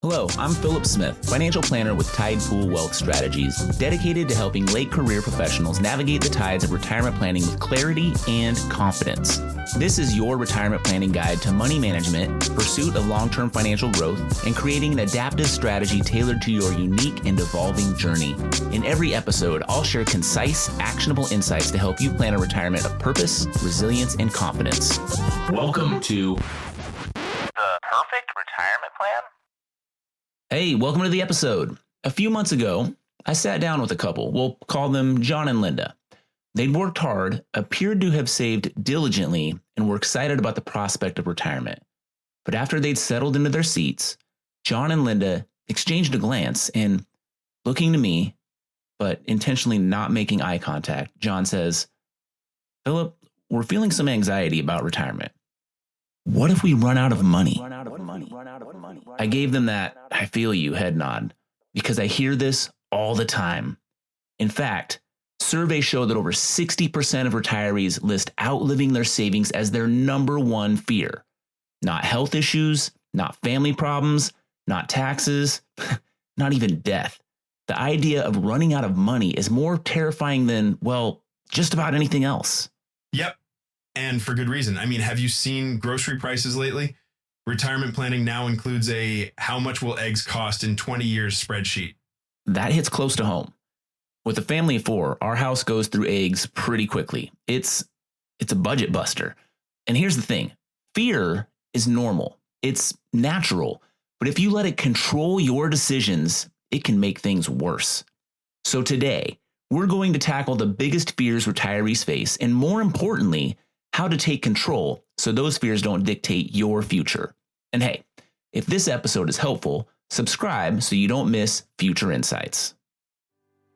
Hello, I'm Phillip Smith, financial planner with Tide Pool Wealth Strategies, dedicated to helping late career professionals navigate the tides of retirement planning with clarity and confidence. This is your retirement planning guide to money management, pursuit of long-term financial growth, and creating an adaptive strategy tailored to your unique and evolving journey. In every episode, I'll share concise, actionable insights to help you plan a retirement of purpose, resilience, and confidence. Welcome to The Perfect Retirement Plan? Hey, welcome to the episode. A few months ago, I sat down with a couple. We'll call them John and Linda. They'd worked hard, appeared to have saved diligently, and were excited about the prospect of retirement. But after they'd settled into their seats, John and Linda exchanged a glance and, looking to me, but intentionally not making eye contact, John says, "Phillip, we're feeling some anxiety about retirement. What if we run out of money?" I gave them that "I feel you" head nod because I hear this all the time. In fact, surveys show that over 60% of retirees list outliving their savings as their number one fear. Not health issues, not family problems, not taxes, not even death. The idea of running out of money is more terrifying than, well, just about anything else. Yep. And for good reason. I mean, have you seen grocery prices lately? Retirement planning now includes a how much will eggs cost in 20 years spreadsheet. That hits close to home. With a family of four, our house goes through eggs pretty quickly. It's a budget buster. And here's the thing. Fear is normal. It's natural. But if you let it control your decisions, it can make things worse. So today, we're going to tackle the biggest fears retirees face, and more importantly, how to take control so those fears don't dictate your future. And hey, if this episode is helpful, subscribe so you don't miss future insights.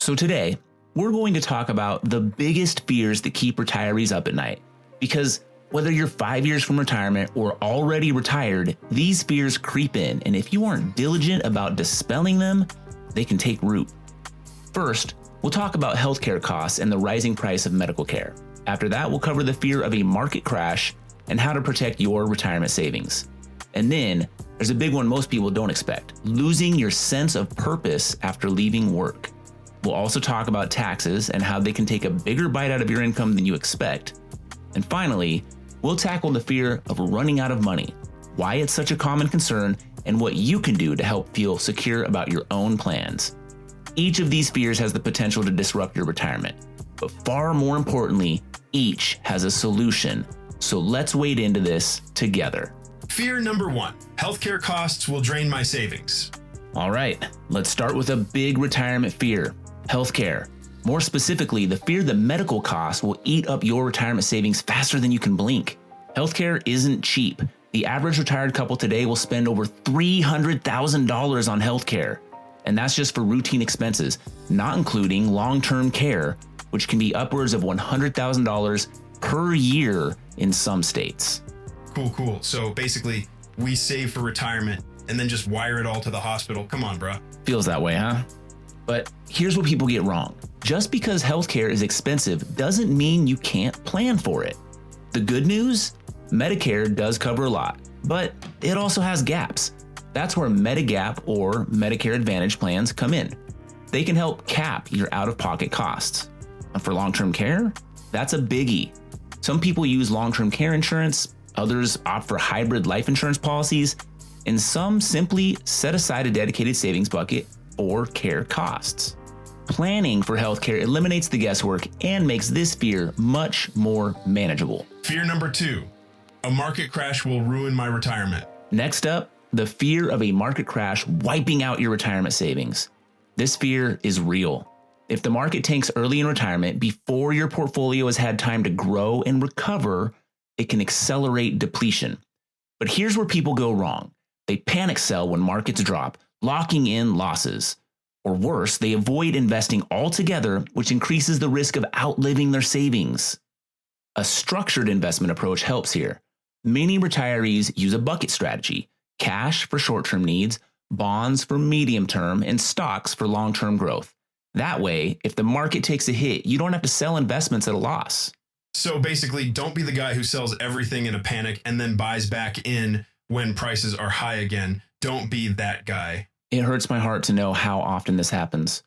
So today, we're going to talk about the biggest fears that keep retirees up at night. Because whether you're 5 years from retirement or already retired, these fears creep in, and if you aren't diligent about dispelling them, they can take root. First, we'll talk about healthcare costs and the rising price of medical care. After that, we'll cover the fear of a market crash and how to protect your retirement savings. And then, there's a big one most people don't expect: losing your sense of purpose after leaving work. We'll also talk about taxes and how they can take a bigger bite out of your income than you expect. And finally, we'll tackle the fear of running out of money, why it's such a common concern, and what you can do to help feel secure about your own plans. Each of these fears has the potential to disrupt your retirement. But far more importantly, each has a solution. So let's wade into this together. Fear number one, healthcare costs will drain my savings. All right, let's start with a big retirement fear: healthcare. More specifically, the fear that medical costs will eat up your retirement savings faster than you can blink. Healthcare isn't cheap. The average retired couple today will spend over $300,000 on healthcare. And that's just for routine expenses, not including long-term care, which can be upwards of $100,000 per year in some states. Cool. So basically, we save for retirement and then just wire it all to the hospital. Come on, bro. Feels that way, huh? But here's what people get wrong. Just because healthcare is expensive doesn't mean you can't plan for it. The good news? Medicare does cover a lot, but it also has gaps. That's where Medigap or Medicare Advantage plans come in. They can help cap your out-of-pocket costs. And for long-term care, that's a biggie. Some people use long-term care insurance, others opt for hybrid life insurance policies, and some simply set aside a dedicated savings bucket for care costs. Planning for healthcare eliminates the guesswork and makes this fear much more manageable. Fear number two, a market crash will ruin my retirement. Next up, the fear of a market crash wiping out your retirement savings. This fear is real. If the market tanks early in retirement, before your portfolio has had time to grow and recover, it can accelerate depletion. But here's where people go wrong. They panic sell when markets drop, locking in losses. Or worse, they avoid investing altogether, which increases the risk of outliving their savings. A structured investment approach helps here. Many retirees use a bucket strategy: cash for short-term needs, bonds for medium-term, and stocks for long-term growth. That way, if the market takes a hit, you don't have to sell investments at a loss. So basically, don't be the guy who sells everything in a panic and then buys back in when prices are high again. Don't be that guy. It hurts my heart to know how often this happens.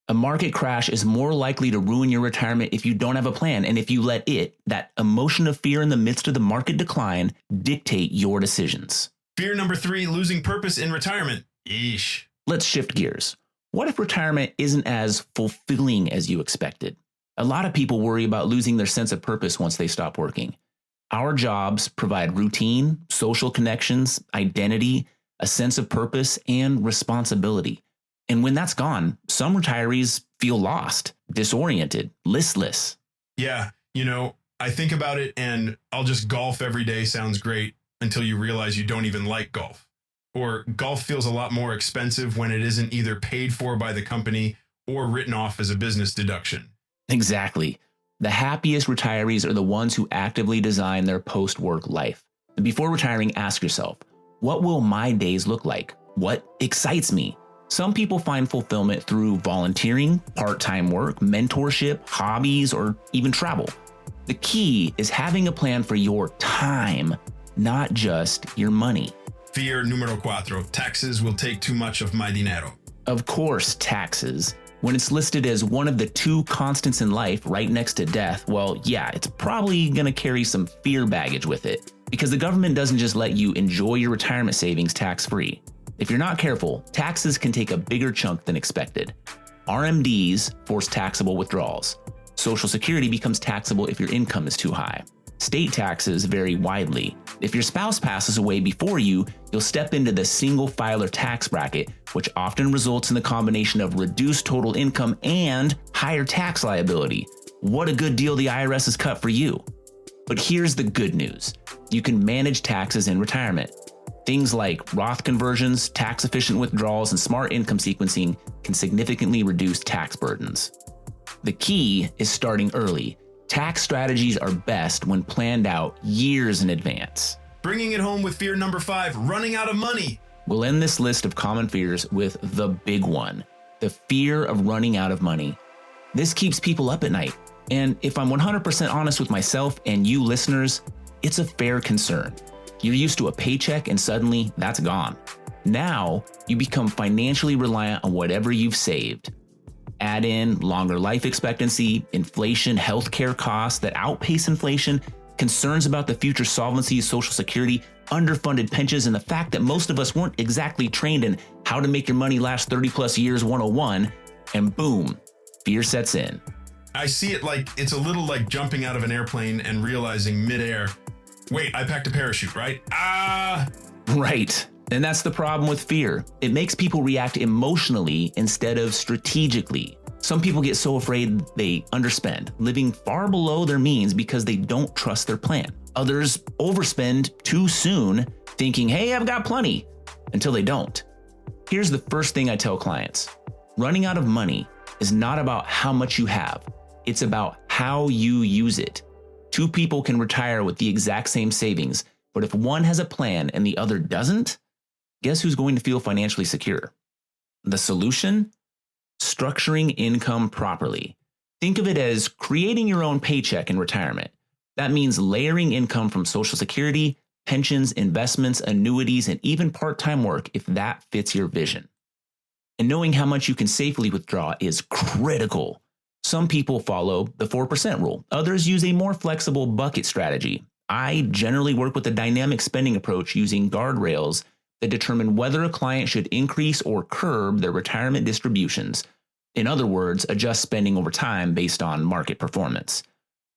A market crash is more likely to ruin your retirement if you don't have a plan and if you let it, that emotion of fear in the midst of the market decline, dictate your decisions. Fear number 3, losing purpose in retirement. Eesh. Let's shift gears. What if retirement isn't as fulfilling as you expected? A lot of people worry about losing their sense of purpose once they stop working. Our jobs provide routine, social connections, identity, a sense of purpose, and responsibility. And when that's gone, some retirees feel lost, disoriented, listless. Yeah, I think about it and I'll just golf every day sounds great until you realize you don't even like golf. Or golf feels a lot more expensive when it isn't either paid for by the company or written off as a business deduction. Exactly. The happiest retirees are the ones who actively design their post-work life. And before retiring, ask yourself, what will my days look like? What excites me? Some people find fulfillment through volunteering, part-time work, mentorship, hobbies, or even travel. The key is having a plan for your time, not just your money. Fear numero 4, taxes will take too much of my dinero. Of course, taxes. When it's listed as one of the 2 constants in life right next to death, well, yeah, it's probably going to carry some fear baggage with it, because the government doesn't just let you enjoy your retirement savings tax-free. If you're not careful, taxes can take a bigger chunk than expected. RMDs force taxable withdrawals. Social Security becomes taxable if your income is too high. State taxes vary widely. If your spouse passes away before you, you'll step into the single filer tax bracket, which often results in the combination of reduced total income and higher tax liability. What a good deal the IRS has cut for you. But here's the good news. You can manage taxes in retirement. Things like Roth conversions, tax-efficient withdrawals, and smart income sequencing can significantly reduce tax burdens. The key is starting early. Tax strategies are best when planned out years in advance. Bringing it home with fear number 5, running out of money. We'll end this list of common fears with the big one, the fear of running out of money. This keeps people up at night. And if I'm 100% honest with myself and you listeners, it's a fair concern. You're used to a paycheck and suddenly that's gone. Now you become financially reliant on whatever you've saved. Add in longer life expectancy, inflation, healthcare costs that outpace inflation, concerns about the future solvency of Social Security, underfunded pensions, and the fact that most of us weren't exactly trained in how to make your money last 30 plus years 101, and boom, fear sets in. I see it like it's a little like jumping out of an airplane and realizing midair, wait, I packed a parachute, right? Right. And that's the problem with fear. It makes people react emotionally instead of strategically. Some people get so afraid they underspend, living far below their means because they don't trust their plan. Others overspend too soon, thinking, hey, I've got plenty, until they don't. Here's the first thing I tell clients. Running out of money is not about how much you have. It's about how you use it. 2 people can retire with the exact same savings, but if one has a plan and the other doesn't, guess who's going to feel financially secure? The solution? Structuring income properly. Think of it as creating your own paycheck in retirement. That means layering income from Social Security, pensions, investments, annuities, and even part-time work if that fits your vision. And knowing how much you can safely withdraw is critical. Some people follow the 4% rule. Others use a more flexible bucket strategy. I generally work with a dynamic spending approach using guardrails that determine whether a client should increase or curb their retirement distributions. In other words, adjust spending over time based on market performance.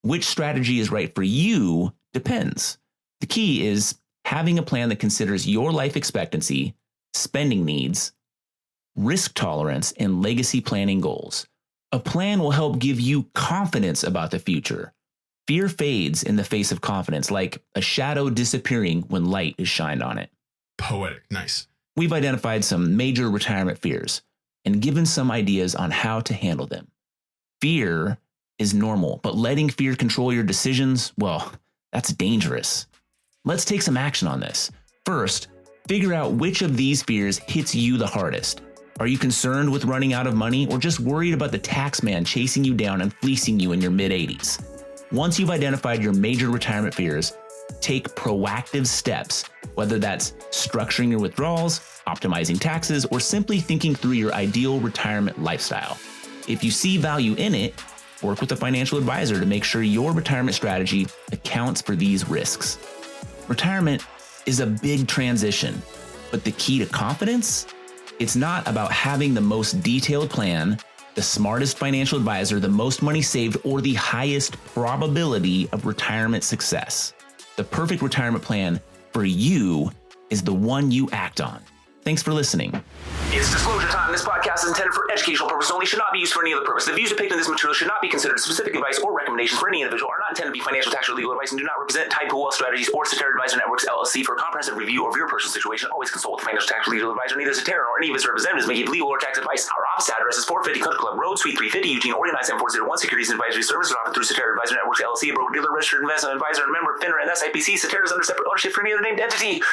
Which strategy is right for you depends. The key is having a plan that considers your life expectancy, spending needs, risk tolerance, and legacy planning goals. A plan will help give you confidence about the future. Fear fades in the face of confidence, like a shadow disappearing when light is shined on it. Poetic. Nice. We've identified some major retirement fears and given some ideas on how to handle them. Fear is normal, but letting fear control your decisions, well, that's dangerous. Let's take some action on this. First, figure out which of these fears hits you the hardest. Are you concerned with running out of money or just worried about the tax man chasing you down and fleecing you in your mid-80s? Once you've identified your major retirement fears, take proactive steps, whether that's structuring your withdrawals, optimizing taxes, or simply thinking through your ideal retirement lifestyle. If you see value in it, work with a financial advisor to make sure your retirement strategy accounts for these risks. Retirement is a big transition, but the key to confidence? It's not about having the most detailed plan, the smartest financial advisor, the most money saved, or the highest probability of retirement success. The perfect retirement plan for you is the one you act on. Thanks for listening. It's disclosure time. This podcast is intended for educational purposes only, should not be used for any other purpose. The views depicted in this material should not be considered specific advice or recommendations for any individual, are not intended to be financial, tax, or legal advice, and do not represent Type Wealth Strategies or Cetera Advisor Networks, LLC. For a comprehensive review of your personal situation, always consult with a financial, tax, or legal advisor. Neither Cetera nor any of its representatives may give legal or tax advice. Our office address is 450 Country Club Road, Suite 350, Eugene, Oregon 97401. Securities and advisory services are offered through Cetera Advisor Networks, LLC, a broker-dealer, registered investment advisor, and member of FINRA and SIPC. Cetera is under separate ownership for any other named entity.